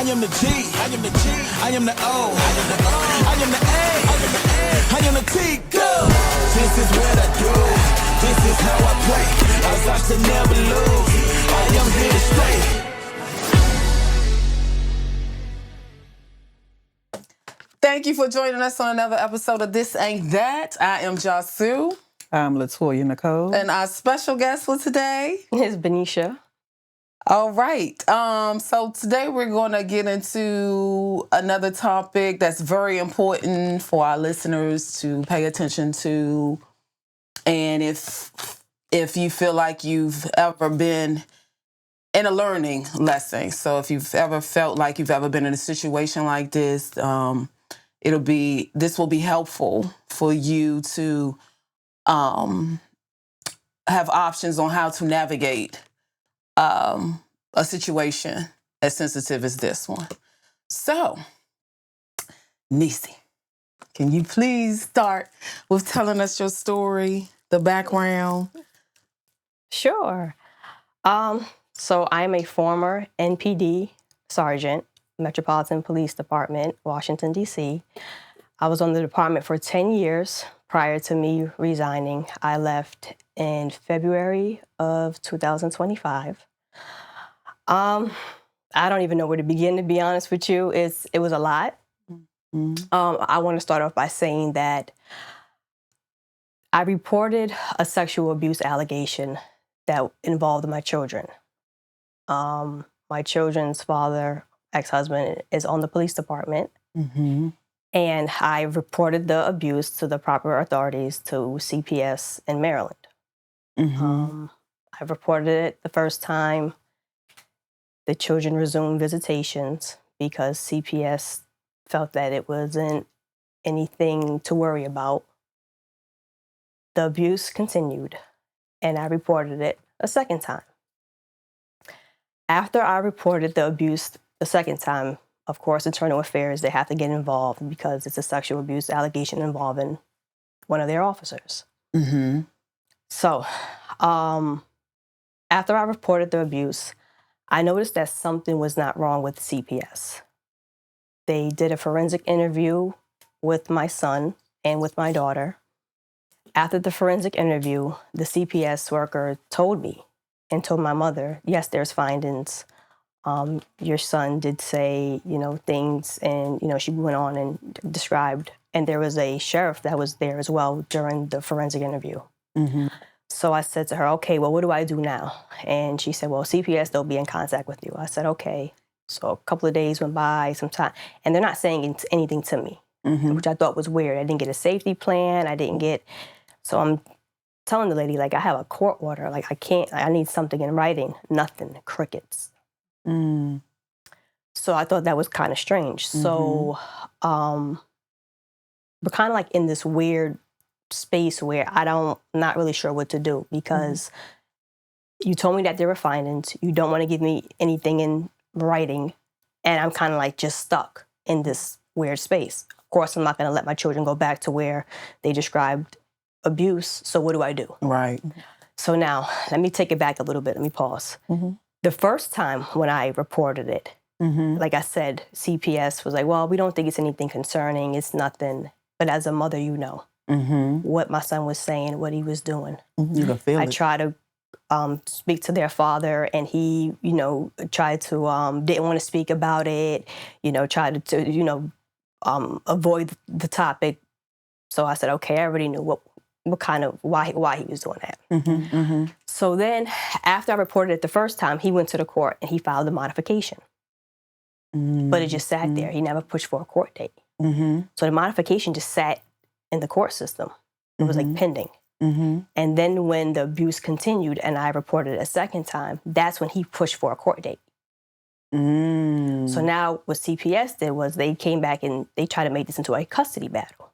I am the G. I am the G. I am the O. I am the O. I am the A. I am the A. I am the T. Go. This is what I do. This is how I play. I got to never lose. I am here to stay. Thank you for joining us on another episode of This Ain't That. I am Jasu. I'm Latoya Nicole. And our special guest for today is Boneisha. All right. So today we're going to get into another topic that's very important for our listeners to pay attention to. And if you feel like you've ever been in a learning lesson, so if you've ever felt like you've ever been in a situation like this, this will be helpful for you to have options on how to navigate a situation as sensitive as this one. So, Nisi, can you please start with telling us your story, the background? Sure. So I'm a former MPD sergeant, Metropolitan Police Department, Washington, D.C. I was on the department for 10 years prior to me resigning. I left in February of 2025. I don't even know where to begin, to be honest with you. It was a lot. Mm-hmm. I want to start off by saying that I reported a sexual abuse allegation that involved my children. My children's father, ex-husband, is on the police department. Mm-hmm. And I reported the abuse to the proper authorities, to CPS in Maryland. Mm-hmm. I reported it the first time. The children resumed visitations because CPS felt that it wasn't anything to worry about. The abuse continued, and I reported it a second time. After I reported the abuse the second time, of course, internal affairs, they have to get involved because it's a sexual abuse allegation involving one of their officers. Mm-hmm. So, after I reported the abuse, I noticed that something was not wrong with CPS. They did a forensic interview with my son and with my daughter. After the forensic interview, the CPS worker told me and told my mother, yes, there's findings. Your son did say, things, and, she went on and described. And there was a sheriff that was there as well during the forensic interview. Mm-hmm. So I said to her, okay, well, what do I do now? And she said, well, CPS, they'll be in contact with you. I said, okay. So a couple of days went by, some time, and they're not saying anything to me, mm-hmm. which I thought was weird. I didn't get a safety plan. So I'm telling the lady, I have a court order. I need something in writing. Nothing, crickets. Mm. So I thought that was kind of strange. Mm-hmm. So we're kind of in this weird space where not really sure what to do because you told me that there were findings. You don't want to give me anything in writing. And I'm kind of just stuck in this weird space. Of course, I'm not going to let my children go back to where they described abuse. So what do I do? Right. So now let me take it back a little bit. Let me pause. Mm-hmm. The first time when I reported it, mm-hmm. like I said, CPS was like, well, we don't think it's anything concerning. It's nothing. But as a mother, mm-hmm. what my son was saying, what he was doing. Mm-hmm. You can feel it. I tried to speak to their father, and he, tried to, didn't want to speak about it, tried to avoid the topic. So I said, okay, I already knew why he was doing that. Mm-hmm. Mm-hmm. So then after I reported it the first time, he went to the court and he filed a modification. Mm-hmm. But it just sat there. He never pushed for a court date. Mm-hmm. So the modification just sat in the court system. It was pending. Mm-hmm. And then when the abuse continued and I reported it a second time, that's when he pushed for a court date. Mm. So now what CPS did was they came back and they tried to make this into a custody battle.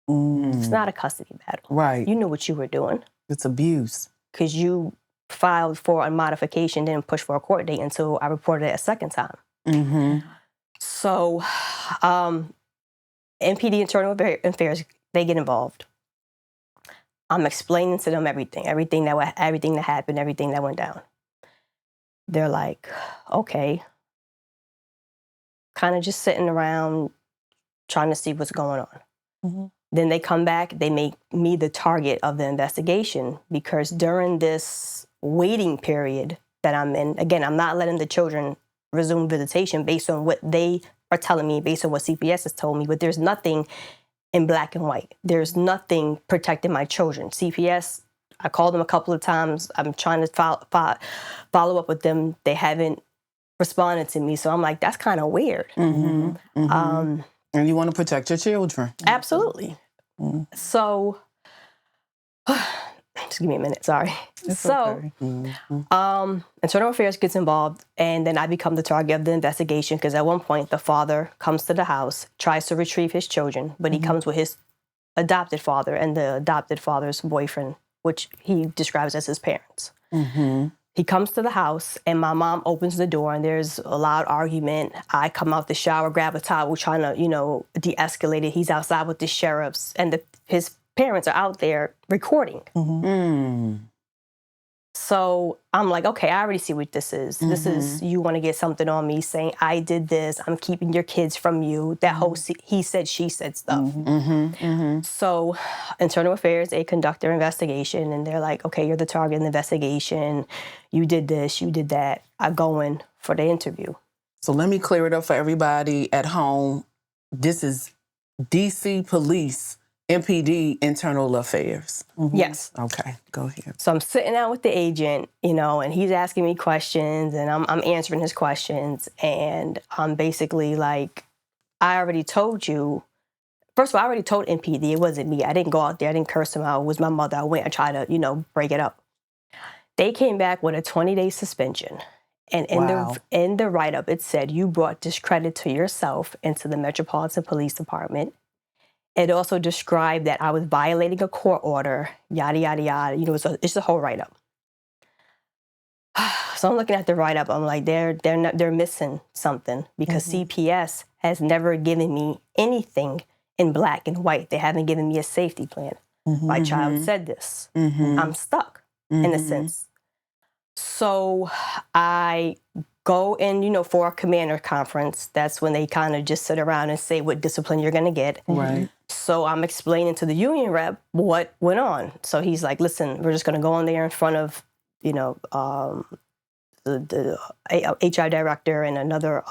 Mm. It's not a custody battle. Right. You knew what you were doing. It's abuse. Because you filed for a modification, didn't push for a court date until I reported it a second time. Mm-hmm. So MPD, internal affairs, they get involved. I'm explaining to them everything that happened, everything that went down. They're like, okay, kind of just sitting around trying to see what's going on. Then they come back, they make me the target of the investigation because during this waiting period that I'm in, again, I'm not letting the children resume visitation based on what they are telling me, based on what CPS has told me, but there's nothing in black and white. There's nothing protecting my children. CPS, I called them a couple of times. I'm trying to follow up with them. They haven't responded to me. So I'm like, that's kind of weird. And you want to protect your children. Absolutely. So, just give me a minute, sorry. Okay. Internal Affairs gets involved, and then I become the target of the investigation because at one point the father comes to the house, tries to retrieve his children, but he comes with his adopted father and the adopted father's boyfriend, which he describes as his parents. He comes to the house, and my mom opens the door, and there's a loud argument. I come out the shower, grab a towel, trying to, de-escalate it. He's outside with the sheriffs, and his parents are out there recording. So I'm like, okay, I already see what this is. This is, you want to get something on me saying, I did this, I'm keeping your kids from you. That whole he said, she said stuff. So Internal Affairs, they conduct their investigation, and they're like, okay, you're the target of the investigation. You did this, you did that. I go in for the interview. So let me clear it up for everybody at home. This is DC Police, MPD, Internal Affairs. Yes. Okay, go ahead. So I'm sitting down with the agent, and he's asking me questions, and I'm answering his questions. And I'm basically like, I already told you. First of all, I already told MPD it wasn't me. I didn't go out there. I didn't curse him out. It was my mother. I went and tried to, break it up. They came back with a 20-day suspension. And in the write-up, it said, you brought discredit to yourself and to the Metropolitan Police Department. It also described that I was violating a court order, yada, yada, yada. It's a whole write-up. So I'm looking at the write-up. I'm like, they're missing something because CPS has never given me anything in black and white. They haven't given me a safety plan. My child said this. I'm stuck in a sense. So I go in, for a commander conference. That's when they kind of just sit around and say what discipline you're going to get. Right. So I'm explaining to the union rep what went on. So he's like, listen, we're just going to go in there in front of, the HR director and another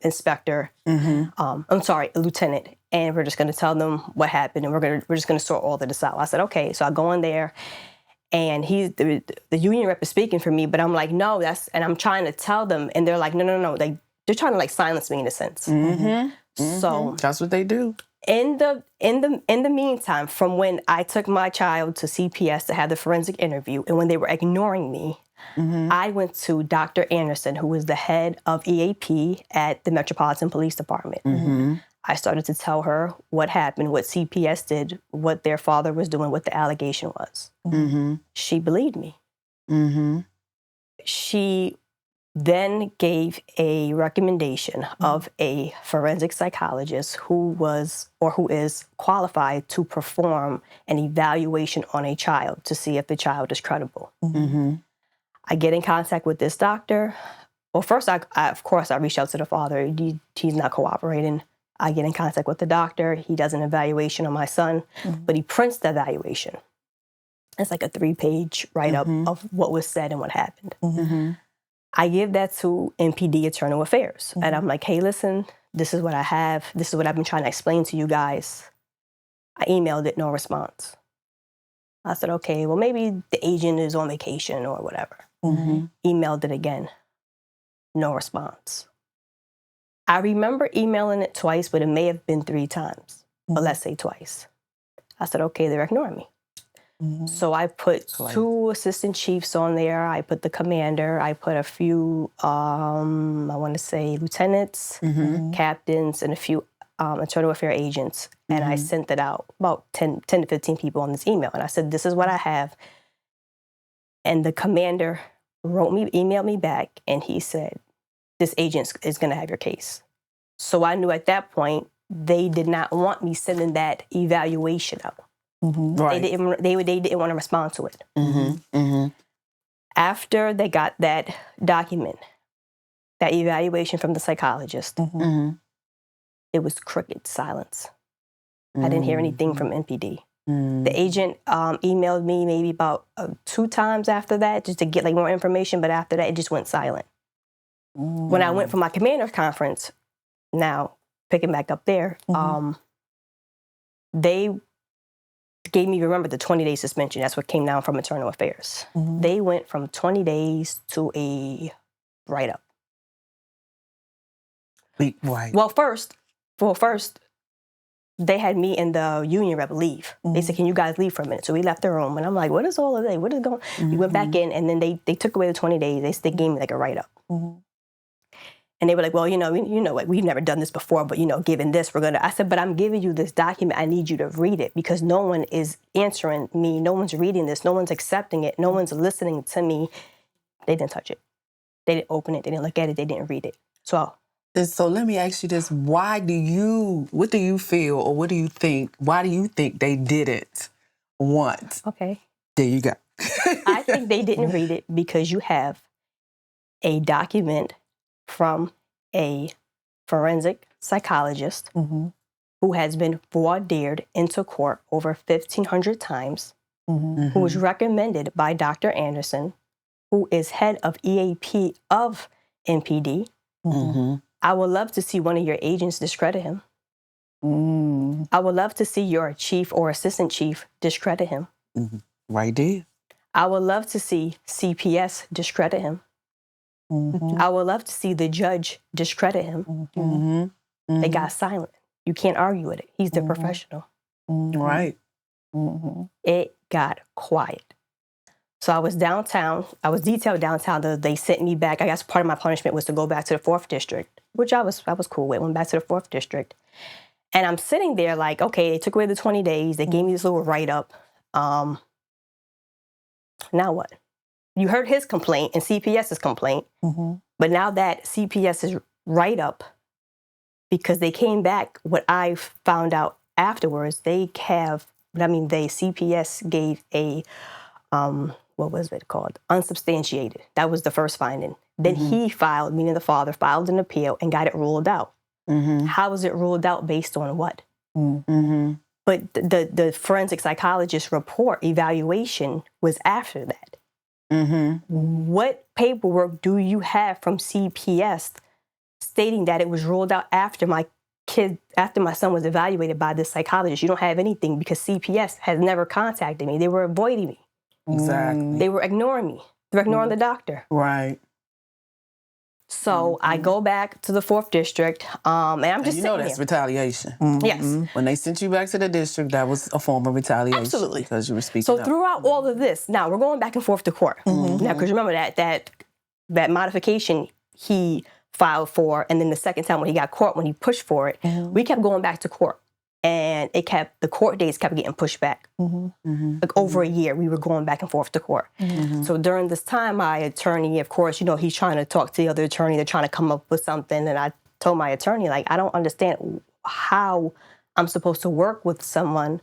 inspector. I'm sorry, a lieutenant. And we're just going to tell them what happened, and we're just going to sort all of this out. I said, okay. So I go in there. And the union rep is speaking for me, but I'm like, no, and I'm trying to tell them, and they're like, no. They're trying to silence me in a sense. So that's what they do. In the meantime, from when I took my child to CPS to have the forensic interview, and when they were ignoring me, I went to Dr. Anderson, who was the head of EAP at the Metropolitan Police Department. I started to tell her what happened, what CPS did, what their father was doing, what the allegation was. She believed me. She then gave a recommendation of a forensic psychologist who is qualified to perform an evaluation on a child to see if the child is credible. I get in contact with this doctor. Well, first, I reached out to the father. He's not cooperating. I get in contact with the doctor. He does an evaluation on my son, but he prints the evaluation. It's like a 3-page write-up of what was said and what happened. I give that to MPD Internal Affairs. And I'm like, hey, listen, this is what I have. This is what I've been trying to explain to you guys. I emailed it, no response. I said, okay, well, maybe the agent is on vacation or whatever. Emailed it again, no response. I remember emailing it twice, but it may have been 3 times, but let's say twice. I said, okay, they're ignoring me. So I put 2 assistant chiefs on there. I put the commander. I put a few, I want to say lieutenants, captains, and a few internal affairs agents. And I sent it out, about 10 to 15 people on this email. And I said, this is what I have. And the commander emailed me back, and he said, this agent is going to have your case. So I knew at that point, they did not want me sending that evaluation out. Right. They didn't want to respond to it. After they got that document, that evaluation from the psychologist, Mhm. it was cricket silence. I didn't hear anything from MPD. The agent emailed me maybe about 2 times after that just to get like more information, but after that it just went silent. When I went for my commander's conference, now picking back up there, they gave me, remember, the 20-day suspension. That's what came down from Internal Affairs. They went from 20 days to a write-up. Right. Well, first, they had me and the union rep leave. They said, can you guys leave for a minute? So we left the room, and I'm like, what is all of that? What is going on? We went back in, and then they took away the 20 days. They gave me like a write-up. And they were like, well, you know what, we've never done this before, but, given this, we're going to. I said, but I'm giving you this document. I need you to read it because no one is answering me. No one's reading this. No one's accepting it. No one's listening to me. They didn't touch it. They didn't open it. They didn't look at it. They didn't read it. So let me ask you this. What do you feel or what do you think, why do you think they didn't want? Okay. There you go. I think they didn't read it because you have a document from a forensic psychologist who has been voir dired into court over 1,500 times, who was recommended by Dr. Anderson, who is head of EAP of MPD. I would love to see one of your agents discredit him. I would love to see your chief or assistant chief discredit him. Right there. I would love to see CPS discredit him. I would love to see the judge discredit him. They got silent. You can't argue with it. He's the professional. Right. It got quiet. So I was downtown. I was detailed downtown. They sent me back. I guess part of my punishment was to go back to the 4th District, which I was cool with. Went back to the 4th District. And I'm sitting there like, okay, they took away the 20 days. They gave me this little write-up. Now what? You heard his complaint and CPS's complaint. But now that CPS's write-up, because they came back, what I found out afterwards, CPS gave a, what was it called? Unsubstantiated. That was the first finding. Then he filed, meaning the father, filed an appeal and got it ruled out. How was it ruled out based on what? But the forensic psychologist report evaluation was after that. What paperwork do you have from CPS stating that it was ruled out after my son was evaluated by this psychologist? You don't have anything because CPS has never contacted me. They were avoiding me. Exactly. They were ignoring me. They were ignoring the doctor. Right. So I go back to the 4th District, and I'm just sitting that's here. retaliation. Yes. When they sent you back to the district, that was a form of retaliation. Absolutely. Because you were speaking So up. throughout all of this, now we're going back and forth to court. Now, because remember that modification he filed for, and then the second time when he got caught, when he pushed for it, we kept going back to court. And the court dates kept getting pushed back. Like over a year, we were going back and forth to court. So during this time, my attorney, of course, he's trying to talk to the other attorney. They're trying to come up with something. And I told my attorney, like, I don't understand how I'm supposed to work with someone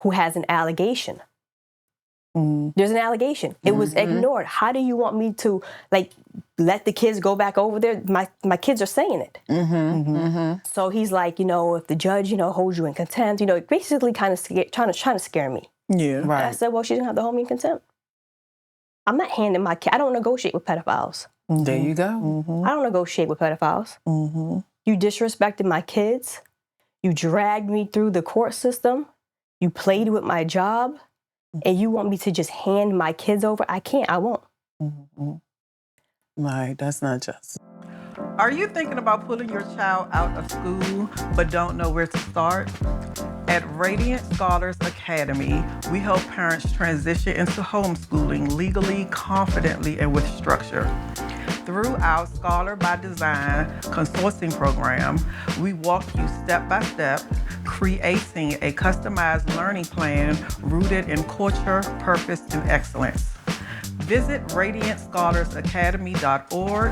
who has an allegation. There's an allegation. It was ignored. How do you want me to, like, let the kids go back over there? My kids are saying it. So he's like, if the judge, holds you in contempt, basically kind of trying to scare me. Yeah. Right. I said, well, she's gonna have to hold me in contempt. I'm not handing my kid. I don't negotiate with pedophiles. There you go. I don't negotiate with pedophiles. You disrespected my kids. You dragged me through the court system. You played with my job. And you want me to just hand my kids over? I can't. I won't. Right. That's not just. Are you thinking about pulling your child out of school but don't know where to start? At Radiant Scholars Academy, we help parents transition into homeschooling legally, confidently, and with structure. Through our Scholar by Design consulting program, we walk you step by step, creating a customized learning plan rooted in culture, purpose, and excellence. Visit radiantscholarsacademy.org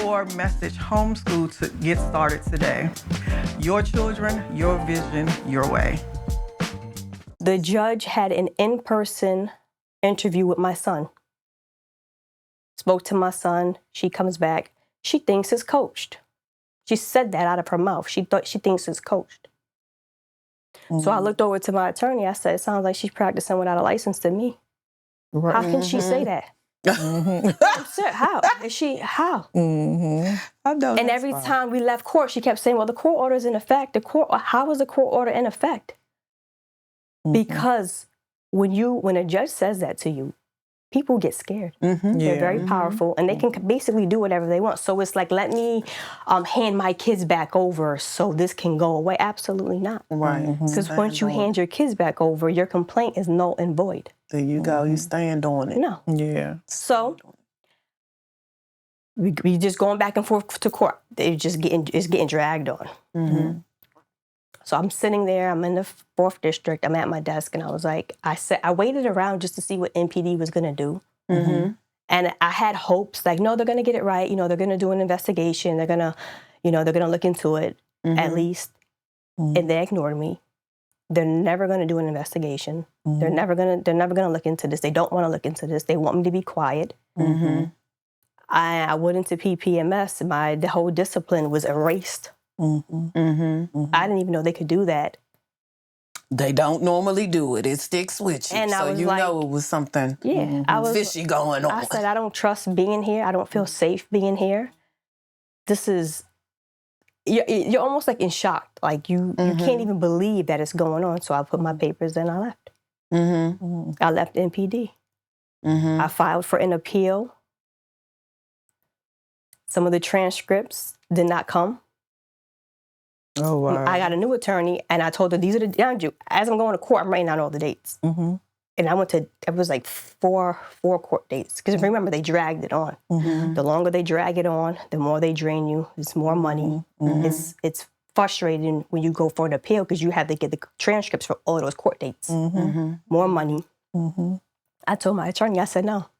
or message homeschool to get started today. Your children, your vision, your way. The judge had an in-person interview with my son. Spoke to my son. She comes back. she thinks it's coached. She said that out of her mouth. She thinks it's coached. So I looked over to my attorney. I said, it sounds like she's practicing without a license to me. Right. How can she say that? I'm serious. How? Is she, how? I know. And that's every fine. time we left court, she kept saying, well, the court order is in effect. How is the court order in effect? Because when a judge says that to you, people get scared. They're very powerful, and they can basically do whatever they want. So it's like, let me hand my kids back over so this can go away. Absolutely not. Right. Because once you hand your kids back over, your complaint is null and void. There you go. You stand on it. No. Yeah. So we just going back and forth to court. It's getting dragged on. So I'm sitting there. I'm in the 4th district. I'm at my desk, and I was like, I waited around just to see what MPD was gonna do. And I had hopes, like, no, they're gonna get it right. You know, they're gonna do an investigation. They're gonna look into it at least. And they ignored me. They're never gonna do an investigation. They're never gonna look into this. They don't want to look into this. They want me to be quiet. I went into PPMS. The whole discipline was erased. I didn't even know they could do that. They don't normally do it. It sticks with you. And so I was you like, know it was something I was fishy going on. I said, I don't trust being here. I don't feel safe being here. This is, you're almost like in shock. Like you can't even believe that it's going on. So I put my papers in, I left. I left MPD. I filed for an appeal. Some of the transcripts did not come. Oh, wow. I got a new attorney, and I told her, these are the, as I'm going to court, I'm writing down all the dates. And it was like four court dates. Because remember, they dragged it on. The longer they drag it on, the more they drain you. It's more money. It's frustrating when you go for an appeal because you have to get the transcripts for all of those court dates. More money. I told my attorney, I said, no.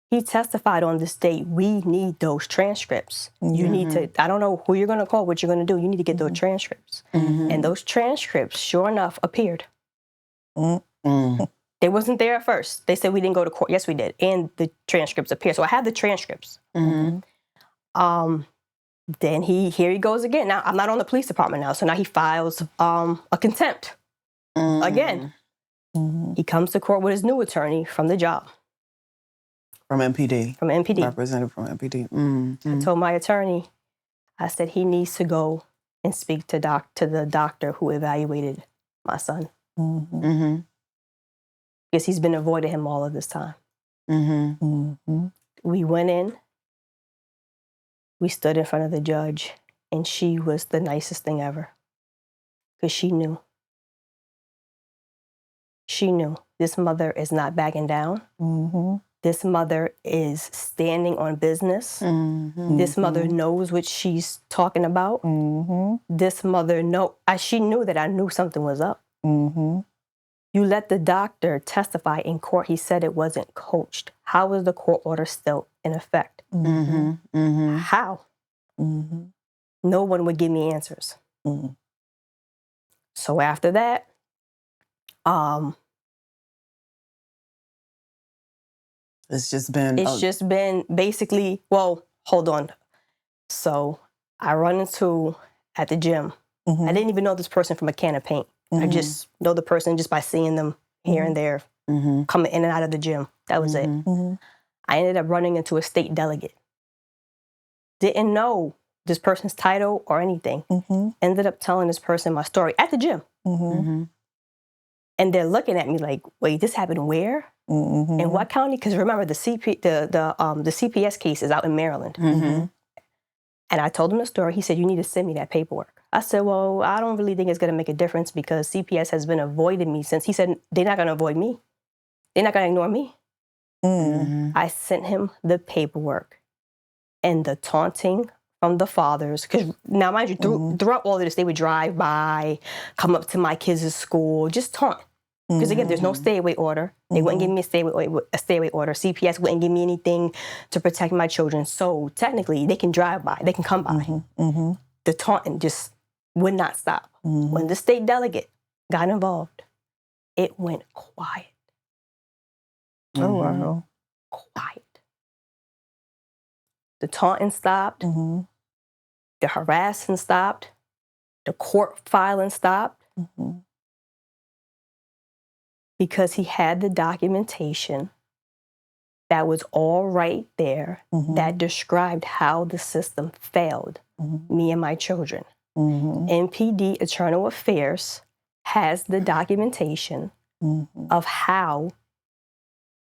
He testified on this date. We need those transcripts. You need to, I don't know who you're going to call, what you're going to do. You need to get those transcripts. And those transcripts, sure enough, appeared. They wasn't there at first. They said we didn't go to court. Yes, we did. And the transcripts appeared. So I have the transcripts. Then here he goes again. Now, I'm not on the police department now. So now he files a contempt again. He comes to court with his new attorney from the job. From MPD. From MPD. Representative from MPD. I told my attorney, I said he needs to go and speak to the doctor who evaluated my son. Because he's been avoiding him all of this time. We went in. We stood in front of the judge, and she was the nicest thing ever. Because she knew. She knew this mother is not backing down. This mother is standing on business. This mother knows what she's talking about. This mother she knew that I knew something was up. You let the doctor testify in court. He said it wasn't coached. How is the court order still in effect? How? No one would give me answers. So after that, it's just been basically, well, hold on. So I run into at the gym. I didn't even know this person from a can of paint. I just know the person just by seeing them here and there coming in and out of the gym. That was it. I ended up running into a state delegate. Didn't know this person's title or anything. Ended up telling this person my story at the gym. And they're looking at me like, wait, this happened where? In what county? Because remember, the CPS case is out in Maryland. And I told him the story. He said, you need to send me that paperwork. I said, well, I don't really think it's going to make a difference because CPS has been avoiding me since. He said, they're not going to avoid me. They're not going to ignore me. I sent him the paperwork and the taunting from the fathers. Because now, mind you, throughout all of this, they would drive by, come up to my kids' school, just taunt. Because again, there's no stay-away order. They wouldn't give me a stay-away order. CPS wouldn't give me anything to protect my children. So technically, they can drive by. They can come by. The taunting just would not stop. When the state delegate got involved, it went quiet. Oh, wow. Quiet. The taunting stopped. Mm-hmm. The harassing stopped. The court filing stopped. Mm-hmm. Because he had the documentation that was all right there Mm-hmm. that described how the system failed me and my children. Mm-hmm. MPD Internal Affairs has the documentation of how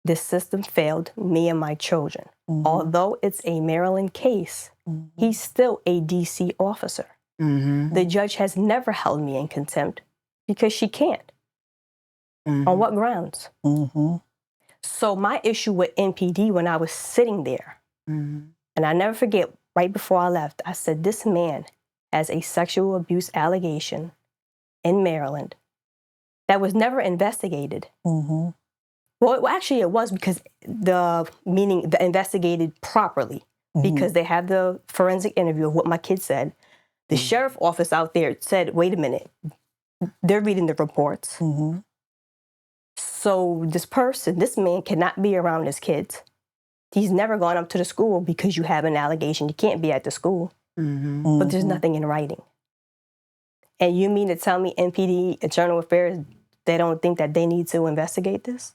the system failed me and my children. Although it's a Maryland case, he's still a DC officer. The judge has never held me in contempt because she can't. On what grounds? So my issue with MPD when I was sitting there, and I never forget, right before I left, I said, this man has a sexual abuse allegation in Maryland that was never investigated. Well, actually it was because the investigated properly because they had the forensic interview of what my kid said. The sheriff office out there said, wait a minute, they're reading the reports. So this man cannot be around his kids. He's never gone up to the school because you have an allegation. You can't be at the school. But there's nothing in writing. And you mean to tell me MPD, Internal Affairs, they don't think that they need to investigate this?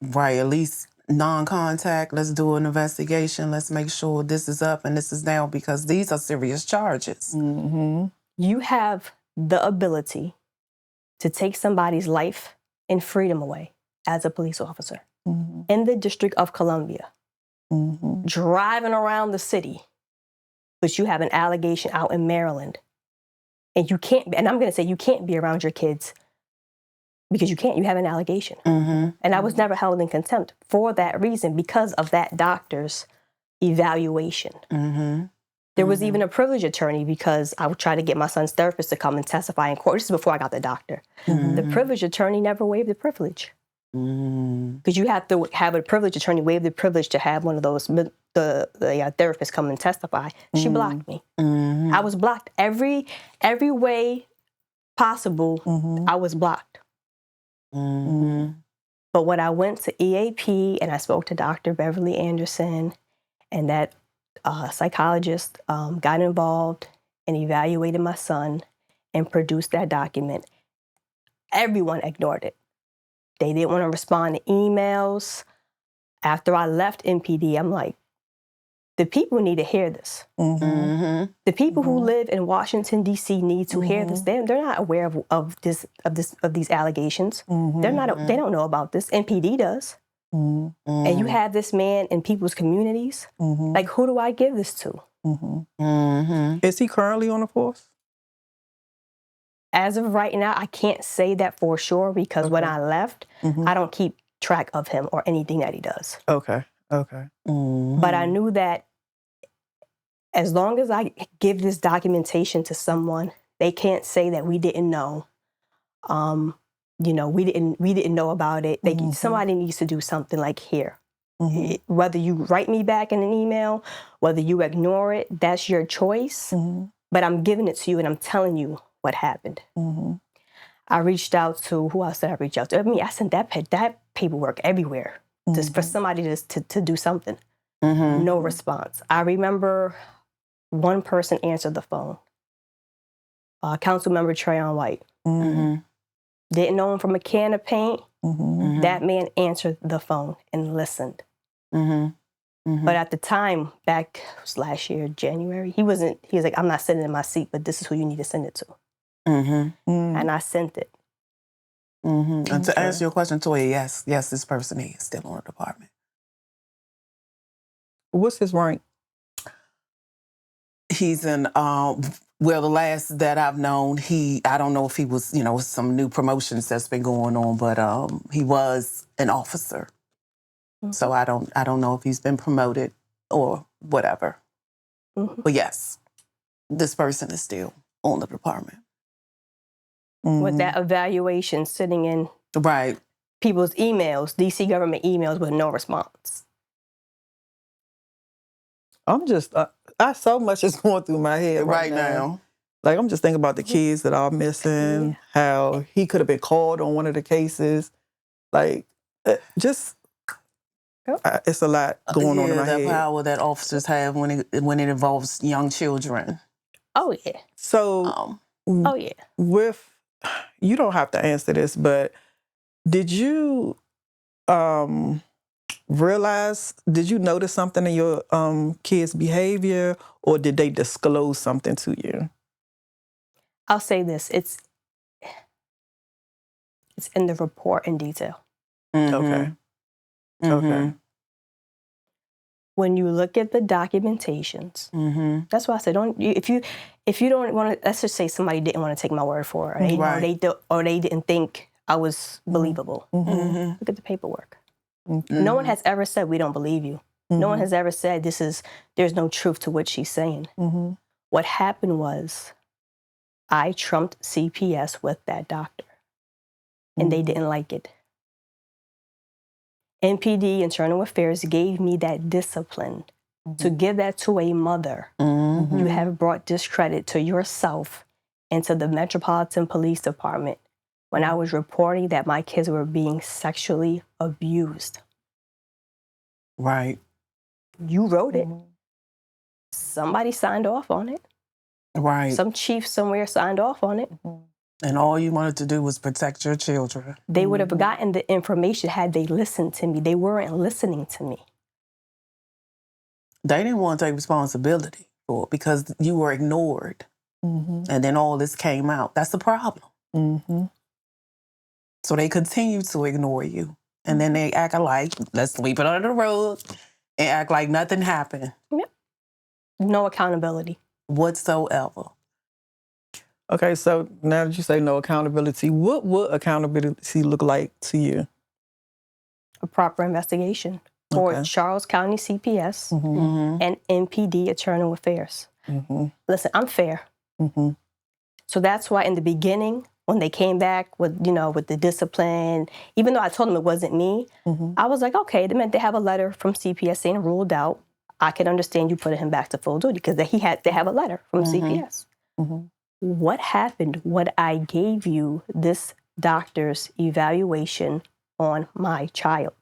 Right, at least non-contact. Let's do an investigation. Let's make sure this is up and this is down because these are serious charges. You have the ability to take somebody's life and freedom away as a police officer in the District of Columbia, driving around the city, but you have an allegation out in Maryland. And you can't, and I'm going to say you can't be around your kids because you can't. You have an allegation. And I was never held in contempt for that reason because of that doctor's evaluation. There was even a privilege attorney because I would try to get my son's therapist to come and testify in court. This is before I got the doctor. The privilege attorney never waived the privilege. Because you have to have a privilege attorney waive the privilege to have one of those, the therapist come and testify. She blocked me. I was blocked every way possible. I was blocked. But when I went to EAP and I spoke to Dr. Beverly Anderson and that psychologist got involved and evaluated my son and produced that document, everyone ignored it. They didn't want to respond to emails. After I left MPD, I'm like, the people need to hear this. The people who live in Washington, D.C. need to hear this. They're not aware of these allegations. They don't know about this. MPD does. And you have this man in people's communities. Like, who do I give this to? Is he currently on the force? As of right now, I can't say that for sure because when I left, I don't keep track of him or anything that he does. Okay. But I knew that as long as I give this documentation to someone, they can't say that we didn't know. We didn't know about it. Somebody needs to do something like here. Whether you write me back in an email, whether you ignore it, that's your choice. But I'm giving it to you and I'm telling you what happened. I reached out to, who else did I reach out to? I sent that paperwork everywhere just for somebody to do something. No response. I remember one person answered the phone. Councilmember Trayon White. Didn't know him from a can of paint. That man answered the phone and listened. But at the time, back last year, January, he was like, I'm not sitting in my seat, but this is who you need to send it to. And I sent it. And to answer your question, Toya, yes, this person is still on the department. What's his rank? He's in, the last that I've known, I don't know if he was, some new promotions that's been going on, but he was an officer. So I don't know if he's been promoted or whatever. But yes, this person is still on the department. With that evaluation sitting in people's emails, DC government emails with no response. I'm just, so much is going through my head right now. Like, I'm just thinking about the kids that are missing, how he could have been called on one of the cases. Like, just It's a lot going on in my the head. power that officers have when it involves young children. Oh, yeah. So, Oh, yeah. with, you don't have to answer this, but did you did you notice something in your kids' behavior, or did they disclose something to you? I'll say this. It's in the report in detail. Okay. Okay. When you look at the documentations, that's why I said, if you don't want to, let's just say somebody didn't want to take my word for it, or they didn't think I was believable. Look at the paperwork. No one has ever said we don't believe you. No one has ever said there's no truth to what she's saying. What happened was I trumped CPS with that doctor, and they didn't like it. MPD, Internal Affairs, gave me that discipline to give that to a mother. You have brought discredit to yourself and to the Metropolitan Police Department when I was reporting that my kids were being sexually abused. Right. You wrote it. Somebody signed off on it. Right. Some chief somewhere signed off on it. And all you wanted to do was protect your children. They would have gotten the information had they listened to me. They weren't listening to me. They didn't want to take responsibility for it because you were ignored. And then all this came out. That's the problem. So they continue to ignore you. And then they act like, let's sweep it under the rug and act like nothing happened. Yep. No accountability. Whatsoever. Okay, so now that you say no accountability, what would accountability look like to you? A proper investigation for Charles County CPS and MPD Internal Affairs. Listen, I'm fair. So that's why in the beginning, when they came back with the discipline, even though I told them it wasn't me, I was like, okay, they meant they have a letter from CPS saying ruled out. I can understand you putting him back to full duty because they have a letter from CPS. What happened when I gave you this doctor's evaluation on my child?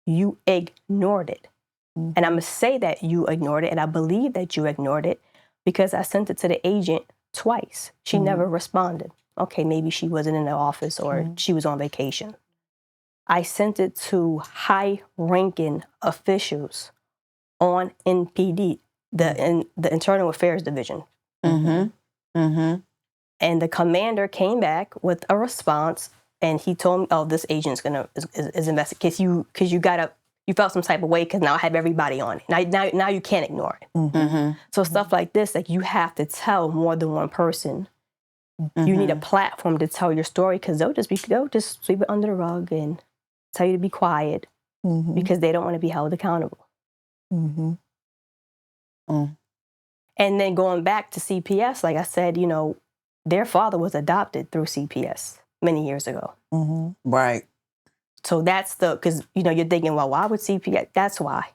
You ignored it. And I'm going to say that you ignored it, and I believe that you ignored it because I sent it to the agent twice. She never responded. Okay, maybe she wasn't in the office or she was on vacation. I sent it to high-ranking officials on NPD, the Internal Affairs Division. And the commander came back with a response, and he told me, "Oh, this agent's is investigating because you felt some type of way because now I have everybody on it. Now you can't ignore it." So stuff like this, like you have to tell more than one person. You need a platform to tell your story because they'll just sweep it under the rug and tell you to be quiet because they don't want to be held accountable. And then going back to CPS, like I said, their father was adopted through CPS many years ago. Right. So that's because, you're thinking, well, why would CPS? That's why.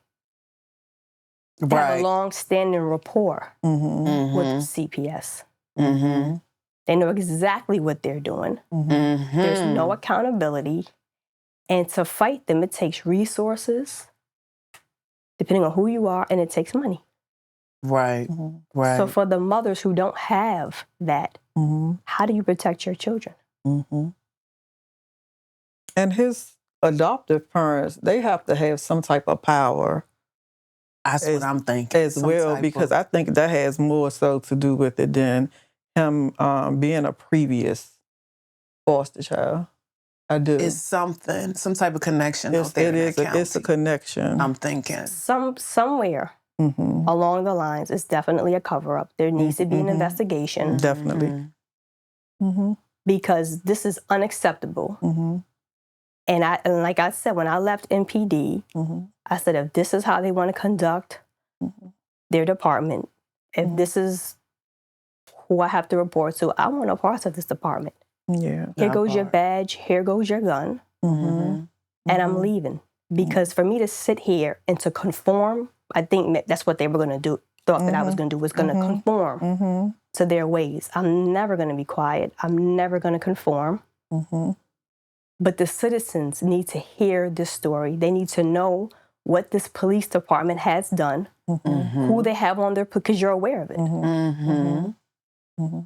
They have a long-standing rapport with CPS. They know exactly what they're doing. There's no accountability. And to fight them, it takes resources, depending on who you are, and it takes money. Right. Right. So for the mothers who don't have that, how do you protect your children? And his adoptive parents, they have to have some type of power. That's what I'm thinking. As well, because I think that has more so to do with it than him being a previous foster child. I do. It's some type of connection out there. It's a connection. I'm thinking. Somewhere along the lines, it's definitely a cover-up. There needs to be an investigation. Definitely. Because this is unacceptable. And like I said, when I left MPD, I said, if this is how they want to conduct their department, if this is who I have to report to, I want no parts of this department. Yeah. Here goes your badge, here goes your gun, and I'm leaving. Because for me to sit here and to conform, I think that's what they were going to do, thought that I was going to do, was going to conform to their ways. I'm never going to be quiet. I'm never going to conform. But the citizens need to hear this story. They need to know what this police department has done, who they have on their, because you're aware of it.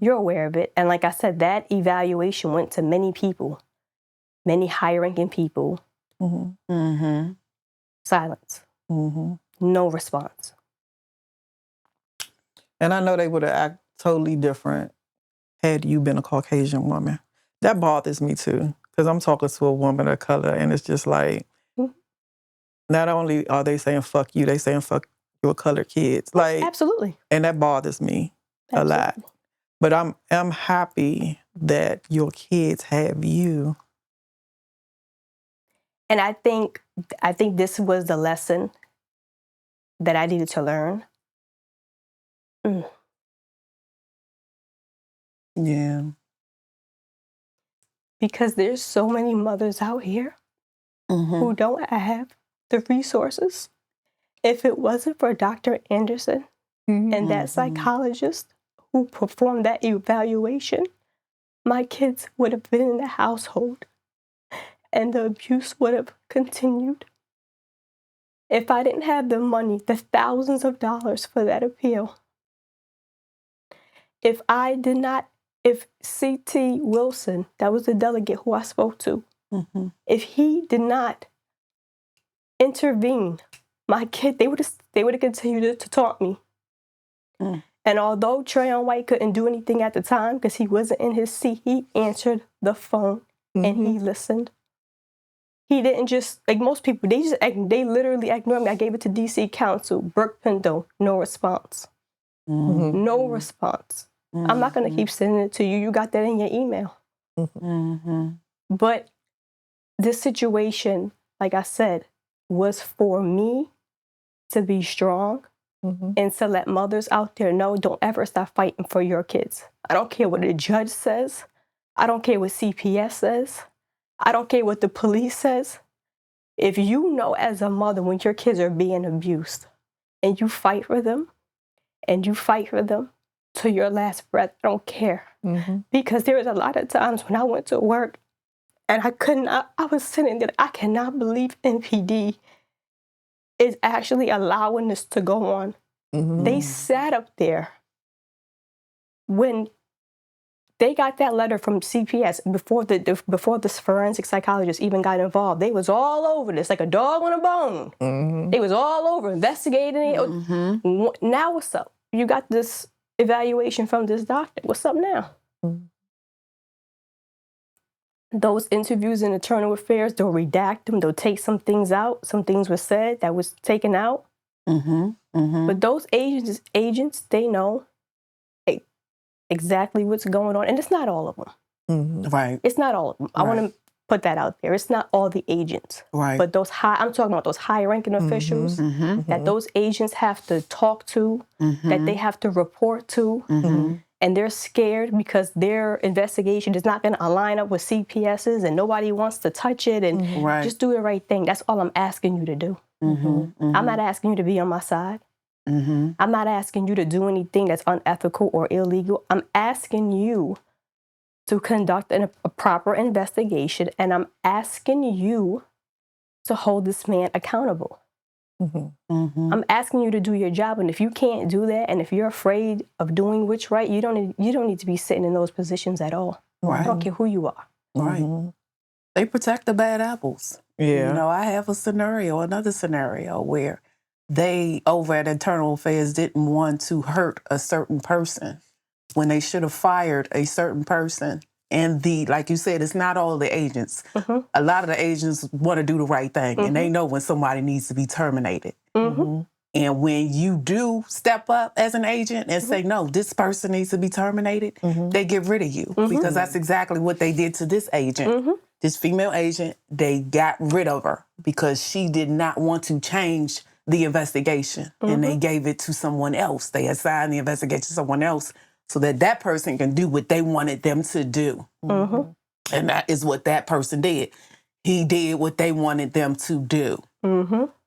You're aware of it. And like I said, that evaluation went to many people, many high-ranking people. Silence. No response. And I know they would have acted totally different had you been a Caucasian woman. That bothers me too, because I'm talking to a woman of color, and it's just like, not only are they saying fuck you, they saying fuck your colored kids. Like, Absolutely. and that bothers me a lot. But I'm happy that your kids have you. And I think this was the lesson that I needed to learn. Yeah. Because there's so many mothers out here who don't have the resources. If it wasn't for Dr. Anderson and that psychologist who performed that evaluation, my kids would have been in the household and the abuse would have continued. If I didn't have the money, the thousands of dollars for that appeal, if C.T. Wilson, that was the delegate who I spoke to, if he did not intervene, my kid, they would have continued to taunt me. And although Trayon White couldn't do anything at the time because he wasn't in his seat, he answered the phone and he listened. He didn't just, like most people, they literally ignored me. I gave it to DC Counsel, Brooke Pinto, no response. No response. I'm not going to keep sending it to you. You got that in your email. But this situation, like I said, was for me to be strong and to let mothers out there know, don't ever stop fighting for your kids. I don't care what the judge says. I don't care what CPS says. I don't care what the police says. If you know as a mother when your kids are being abused and you fight for them and you fight for them to your last breath, I don't care. Because there was a lot of times when I went to work and I was sitting there, I cannot believe MPD is actually allowing this to go on. They sat up there when they got that letter from CPS before this forensic psychologist even got involved. They was all over this like a dog on a bone. They was all over investigating it. Now what's up? You got this evaluation from this doctor. What's up now? Those interviews in internal affairs, they'll redact them. They'll take some things out. Some things were said that was taken out. But those agents, they know exactly what's going on. And it's not all of them. Right. It's not all of them. I want to put that out there. It's not all the agents. Right. But I'm talking about those high-ranking officials that those agents have to talk to, that they have to report to. And they're scared because their investigation is not going to align up with CPS's and nobody wants to touch it and just do the right thing. That's all I'm asking you to do. I'm not asking you to be on my side. I'm not asking you to do anything that's unethical or illegal. I'm asking you to conduct a proper investigation, and I'm asking you to hold this man accountable. I'm asking you to do your job, and if you can't do that, and if you're afraid of doing what's right, you don't need to be sitting in those positions at all. I don't care who you are. Right. They protect the bad apples. Yeah. You know, I have another scenario where they, over at Internal Affairs, didn't want to hurt a certain person when they should have fired a certain person. And like you said, it's not all the agents. A lot of the agents want to do the right thing, and they know when somebody needs to be terminated. And when you do step up as an agent and say, no, this person needs to be terminated, they get rid of you. Because that's exactly what they did to this agent. This female agent, they got rid of her because she did not want to change the investigation. And they gave it to someone else. They assigned the investigation to someone else so that person can do what they wanted them to do. And that is what that person did. He did what they wanted them to do.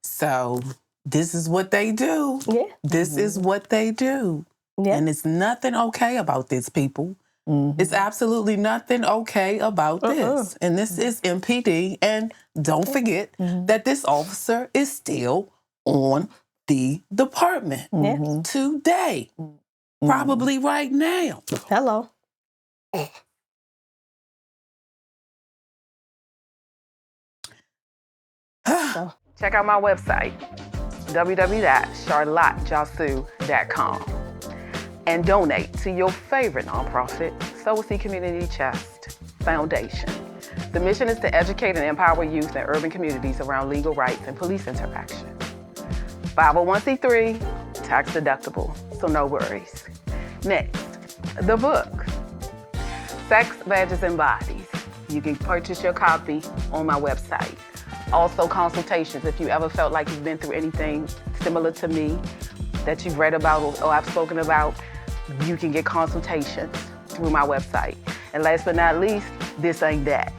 So this is what they do. This is what they do. And it's nothing okay about this, people. It's absolutely nothing okay about this. And this is MPD. And don't forget that this officer is still on the department today. Probably right now. Hello. Check out my website, www.charlottejosu.com, and donate to your favorite nonprofit, Soul Community Chest Foundation. The mission is to educate and empower youth in urban communities around legal rights and police interaction. 501c3, tax deductible, so no worries. Next, the book, Sex, Badges, and Bodies. You can purchase your copy on my website. Also, consultations. If you ever felt like you've been through anything similar to me that you've read about or I've spoken about, you can get consultations through my website. And last but not least, This Ain't That.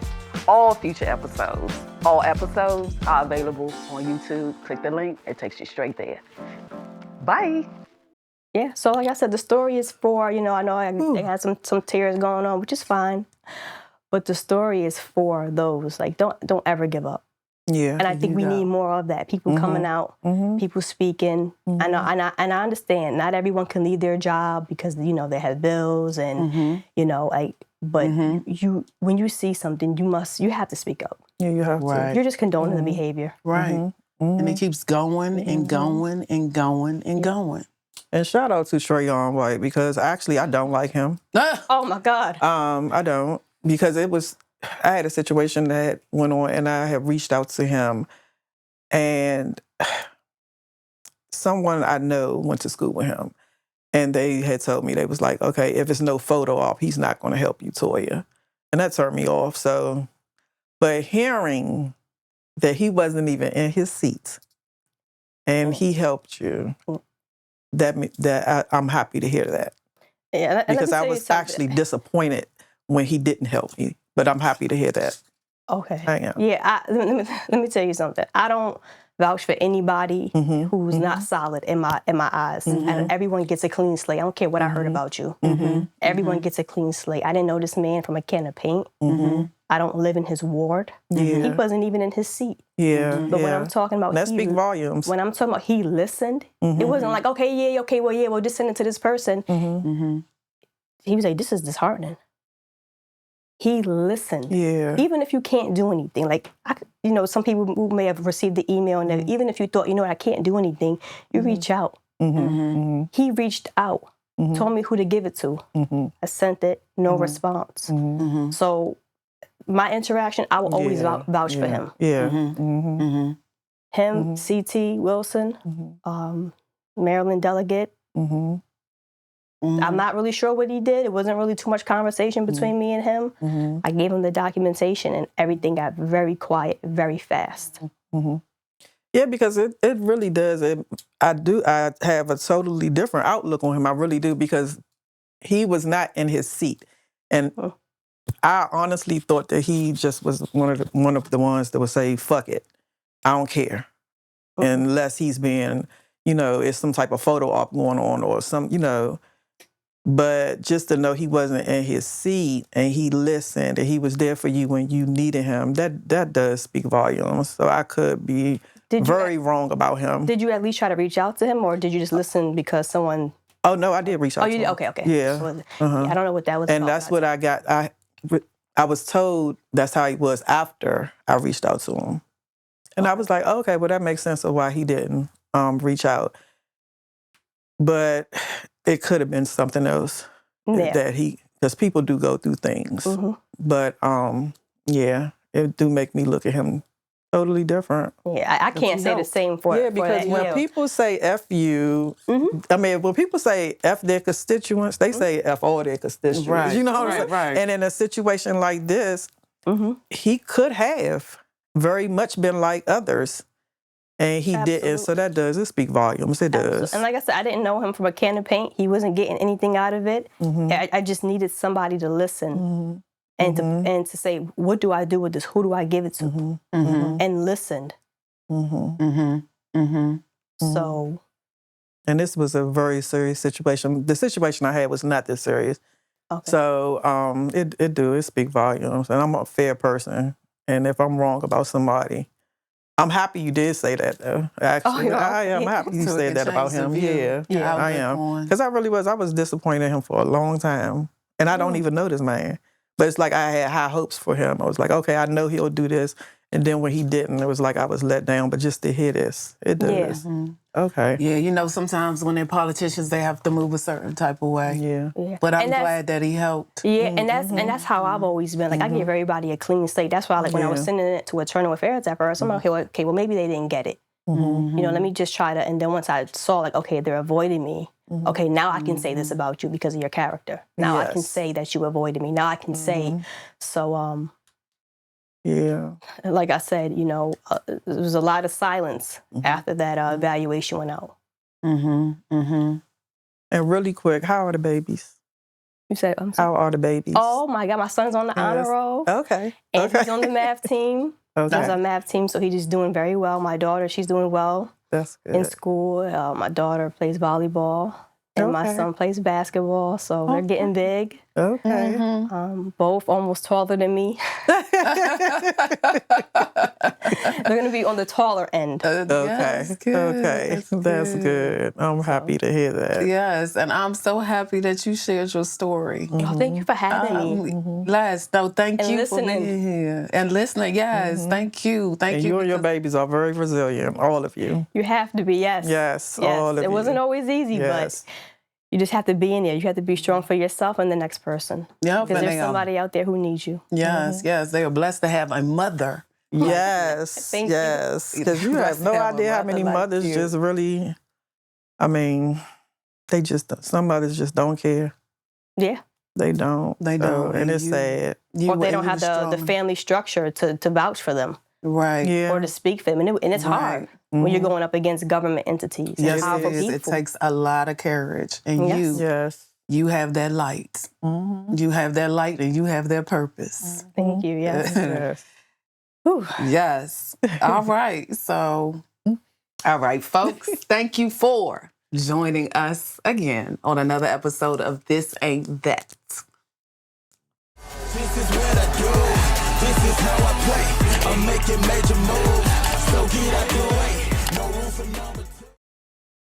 All future episodes, all episodes are available on YouTube. Click the link, it takes you straight there. Bye. Yeah, so like I said, the story is for, I know I had some tears going on, which is fine. But the story is for those, like, don't ever give up. Yeah. And I think we need more of that. People coming out, people speaking. I know, and I understand not everyone can leave their job because, they have bills and, but you when you see something, you have to speak up. Yeah, you have to. You're just condoning the behavior. Right. And it keeps going and going and going and going. And shout out to Trayon White because actually I don't like him. Oh my God. I don't, because I had a situation that went on and I have reached out to him, and someone I know went to school with him, and they had told me, they was like, okay, if it's no photo op, he's not going to help you, Toya. And that turned me off. So, but hearing that he wasn't even in his seat and he helped you, I'm happy to hear that. Yeah, because I was actually disappointed when he didn't help me, but I'm happy to hear that. Okay. I am. Yeah, let me tell you something. I don't vouch for anybody who's not solid in my eyes. And everyone gets a clean slate. I don't care what I heard about you. Everyone gets a clean slate. I didn't know this man from a can of paint. I don't live in his ward. He wasn't even in his seat. But when I'm talking about, that speaks volumes. When I'm talking about he listened, it wasn't like, we'll just send it to this person. He was like, this is disheartening. He listened. Yeah. Even if you can't do anything, like, some people who may have received the email, and even if you thought, I can't do anything, you reach out. He reached out, told me who to give it to. I sent it, no response. So my interaction, I will always vouch for him. Him, CT Wilson, Maryland delegate. I'm not really sure what he did. It wasn't really too much conversation between me and him. I gave him the documentation and everything got very quiet, very fast. Yeah, because it really does. I have a totally different outlook on him. I really do, because he was not in his seat. And I honestly thought that he just was one of the ones that would say, fuck it, I don't care. Unless he's being, it's some type of photo op going on or some, But just to know he wasn't in his seat and he listened and he was there for you when you needed him, that does speak volumes. So I could be very wrong about him. Did you at least try to reach out to him, or did you just listen because someone... Oh, no, I did reach out to him. Okay. Yeah. Yeah, I don't know what that was and about. That's what I got. I was told that's how he was after I reached out to him. And I was like, okay, well, that makes sense of why he didn't reach out. But it could have been something else that because people do go through things. But it do make me look at him totally different. Yeah, I can't say the same for because when people say F you, I mean, when people say F their constituents, they say F all their constituents. Right. You know what I'm saying? Right. And in a situation like this, he could have very much been like others. And he didn't, so that does speak volumes. It does. And like I said, I didn't know him from a can of paint. He wasn't getting anything out of it. I just needed somebody to listen and to say, what do I do with this? Who do I give it to? And listened. So. And this was a very serious situation. The situation I had was not this serious. Okay. So it speak volumes, and I'm a fair person. And if I'm wrong about somebody, I'm happy you did say that though. Actually, you're I am okay. happy you So it said can that about change the him. view, Yeah, your Yeah. I outlook am. on- Because I was disappointed in him for a long time, and I don't even know this man. But it's like I had high hopes for him. I was like, okay, I know he'll do this. And then when he didn't, it was like I was let down. But just to hear this, it does. Okay. Yeah, you know, sometimes when they're politicians, they have to move a certain type of way. Yeah. Yeah. But I'm And that's- glad that he helped. Yeah, and that's how I've always been. Like I give everybody a clean slate. That's why, like when I was Yeah. sending it to Internal Affairs at first, I'm like, okay, well maybe they didn't get it. You know, let me just try to. And then once I saw, like, okay, they're avoiding me. Okay, now I can say this about you because of your character. Now I can Yes. say that you avoided me. Now I can say. So, Yeah. like I said, you know, there was a lot of silence after that evaluation went out. And really quick, how are the babies? You said, I'm sorry. How are the babies? Oh my God, my son's on the honor Yes. roll. Okay. And okay. he's on the math team. Okay. He's on the math team, so he's just doing very well. My daughter, she's doing well That's good. in school. My daughter plays volleyball, and my Okay. son plays basketball, so they're getting big. Okay. Both almost taller than me. They're going to be on the taller end. Okay. Yes, good. Okay. That's good. I'm happy to hear that. Yes, and I'm so happy that you shared your story. Oh, thank you for having me. Les, no, thank And you listening. for being here. And listening, yes, thank you. Thank And you. you and your because- babies are very resilient, all of you. You have to be, yes. Yes, Yes. all of It you. wasn't always easy, Yes. but you just have to be in there. You have to be strong for yourself and the next person. Yep, Because and there's they are- somebody out there who needs you. Yes, yes, they are blessed to have a mother. Yes, Thank you. yes. Because you Blessed have no to have a idea how mother many like mothers you. just really, I mean, some mothers just don't care. Yeah. They don't. They So, don't, And and it's you- sad. You Or they were don't have the strong. family structure to vouch for them Right. Yeah. or to speak for them. And it's hard when you're going up against government entities and Yes, powerful it is. people. It takes a lot of courage. And Yes. Yes. you have that light. You have that light and you have that purpose. Thank you, yes. Yes. Whew. Yes. All right. So, all right, folks, thank you for joining us again on another episode of This Ain't That. This is what I do. This is how I play. I'm making major moves. So get out the way. No room for number two.